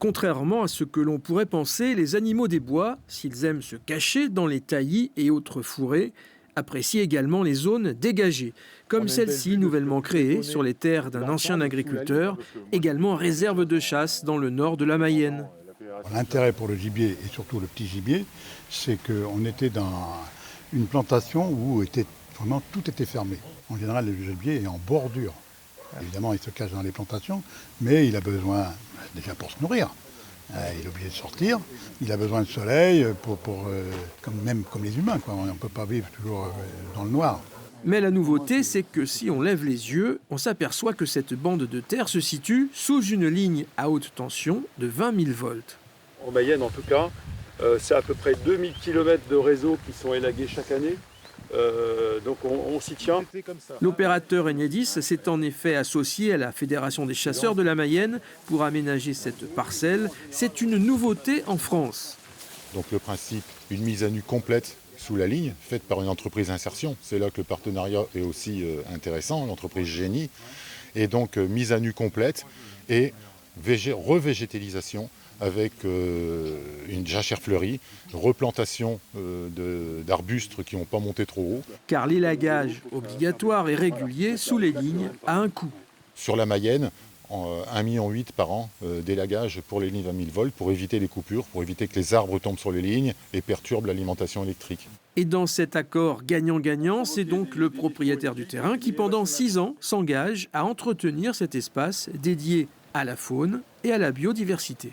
Contrairement à ce que l'on pourrait penser, les animaux des bois, s'ils aiment se cacher dans les taillis et autres fourrés, apprécient également les zones dégagées, comme celle-ci nouvellement créée sur les terres d'un ancien agriculteur, également réserve de chasse dans le nord de la Mayenne. L'intérêt pour le gibier et surtout le petit gibier, c'est qu'on était dans une plantation où vraiment tout était fermé. En général, le gibier est en bordure. Évidemment, il se cache dans les plantations, mais il a besoin, déjà pour se nourrir, il est obligé de sortir, il a besoin de soleil, même comme les humains, quoi. On ne peut pas vivre toujours dans le noir. Mais la nouveauté, c'est que si on lève les yeux, on s'aperçoit que cette bande de terre se situe sous une ligne à haute tension de 20 000 volts. En Mayenne, en tout cas, c'est à peu près 2000 km de réseaux qui sont élagués chaque année. Donc on s'y tient. L'opérateur Enedis s'est en effet associé à la Fédération des chasseurs de la Mayenne pour aménager cette parcelle. C'est une nouveauté en France. Donc le principe, une mise à nu complète sous la ligne, faite par une entreprise d'insertion. C'est là que le partenariat est aussi intéressant, l'entreprise Génie. Et donc mise à nu complète et revégétalisation avec une jachère fleurie, replantation d'arbustes qui n'ont pas monté trop haut. Car l'élagage obligatoire et régulier sous les lignes a un coût. Sur la Mayenne, 1,8 million par an d'élagage pour les lignes 20 000 volts pour éviter les coupures, pour éviter que les arbres tombent sur les lignes et perturbent l'alimentation électrique. Et dans cet accord gagnant-gagnant, c'est donc le propriétaire du terrain qui, pendant 6 ans, s'engage à entretenir cet espace dédié à la faune et à la biodiversité.